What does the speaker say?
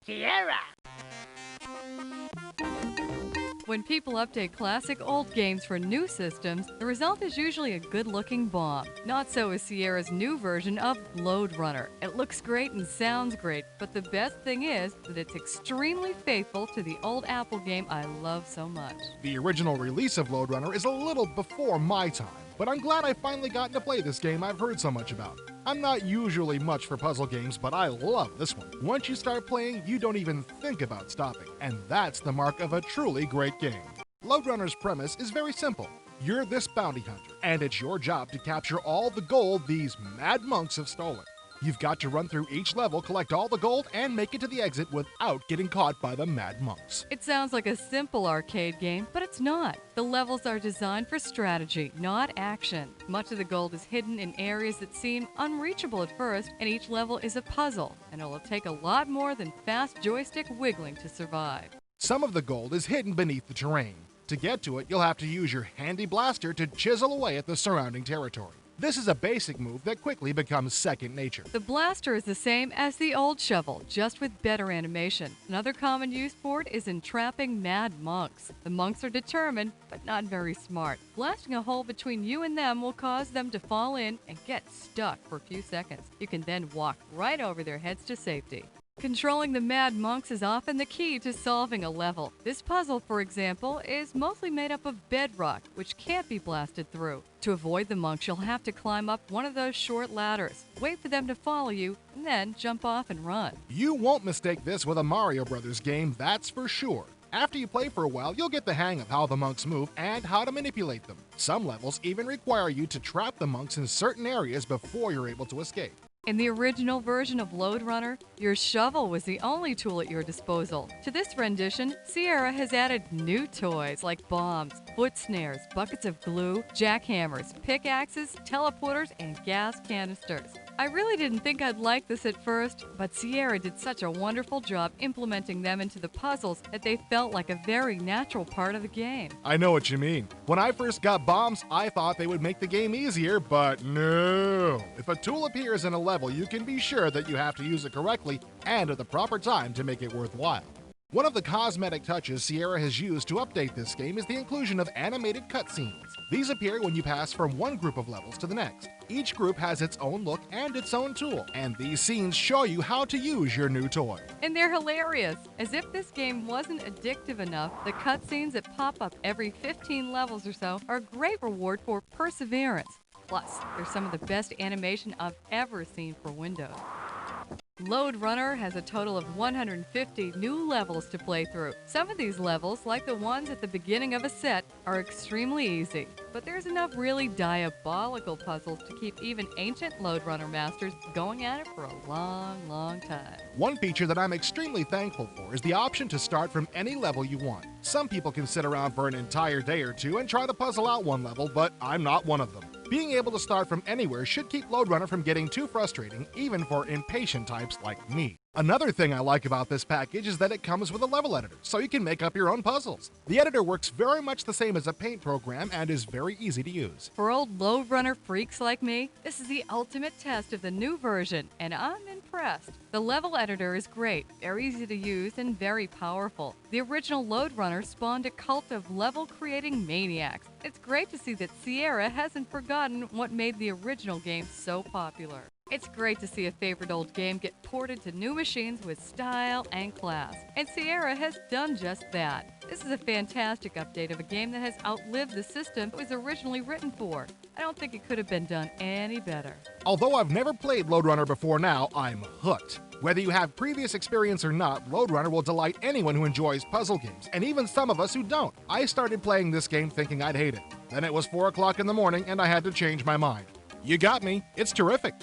Sierra! When people update classic old games for new systems, the result is usually a good-looking bomb. Not so is Sierra's new version of Lode Runner. It looks great and sounds great, but the best thing is that it's extremely faithful to the old Apple game I love so much. The original release of Lode Runner is a little before my time, but I'm glad I finally gotten to play this game I've heard so much about. I'm not usually much for puzzle games, but I love this one. Once you start playing, you don't even think about stopping, and that's the mark of a truly great game. Lode Runner's premise is very simple. You're this bounty hunter, and it's your job to capture all the gold these mad monks have stolen. You've got to run through each level, collect all the gold, and make it to the exit without getting caught by the mad monks. It sounds like a simple arcade game, but it's not. The levels are designed for strategy, not action. Much of the gold is hidden in areas that seem unreachable at first, and each level is a puzzle, and it will take a lot more than fast joystick wiggling to survive. Some of the gold is hidden beneath the terrain. To get to it, you'll have to use your handy blaster to chisel away at the surrounding territory. This is a basic move that quickly becomes second nature. The blaster is the same as the old shovel, just with better animation. Another common use for it is in trapping mad monks. The monks are determined, but not very smart. Blasting a hole between you and them will cause them to fall in and get stuck for a few seconds. You can then walk right over their heads to safety. Controlling the mad monks is often the key to solving a level. This puzzle, for example, is mostly made up of bedrock, which can't be blasted through. To avoid the monks, you'll have to climb up one of those short ladders, wait for them to follow you, and then jump off and run. You won't mistake this with a Mario Brothers game, that's for sure. After you play for a while, you'll get the hang of how the monks move and how to manipulate them. Some levels even require you to trap the monks in certain areas before you're able to escape. In the original version of Lode Runner, your shovel was the only tool at your disposal. To this rendition, Sierra has added new toys like bombs, foot snares, buckets of glue, jackhammers, pickaxes, teleporters, and gas canisters. I really didn't think I'd like this at first, but Sierra did such a wonderful job implementing them into the puzzles that they felt like a very natural part of the game. I know what you mean. When I first got bombs, I thought they would make the game easier, but no. If a tool appears in a level, you can be sure that you have to use it correctly and at the proper time to make it worthwhile. One of the cosmetic touches Sierra has used to update this game is the inclusion of animated cutscenes. These appear when you pass from one group of levels to the next. Each group has its own look and its own tool, and these scenes show you how to use your new toy. And they're hilarious. As if this game wasn't addictive enough, the cutscenes that pop up every 15 levels or so are a great reward for perseverance. Plus, they're some of the best animation I've ever seen for Windows. Lode Runner has a total of 150 new levels to play through. Some of these levels, like the ones at the beginning of a set, are extremely easy. But there's enough really diabolical puzzles to keep even ancient Lode Runner masters going at it for a long, long time. One feature that I'm extremely thankful for is the option to start from any level you want. Some people can sit around for an entire day or two and try to puzzle out one level, but I'm not one of them. Being able to start from anywhere should keep Lode Runner from getting too frustrating, even for impatient types like me. Another thing I like about this package is that it comes with a level editor, so you can make up your own puzzles. The editor works very much the same as a paint program and is very easy to use. For old Lode Runner freaks like me, this is the ultimate test of the new version, and I'm impressed. The level editor is great, very easy to use, and very powerful. The original Lode Runner spawned a cult of level-creating maniacs. It's great to see that Sierra hasn't forgotten what made the original game so popular. It's great to see a favorite old game get ported to new machines with style and class. And Sierra has done just that. This is a fantastic update of a game that has outlived the system it was originally written for. I don't think it could have been done any better. Although I've never played Lode Runner before now, I'm hooked. Whether you have previous experience or not, Lode Runner will delight anyone who enjoys puzzle games, and even some of us who don't. I started playing this game thinking I'd hate it. Then it was 4 o'clock in the morning and I had to change my mind. You got me. It's terrific.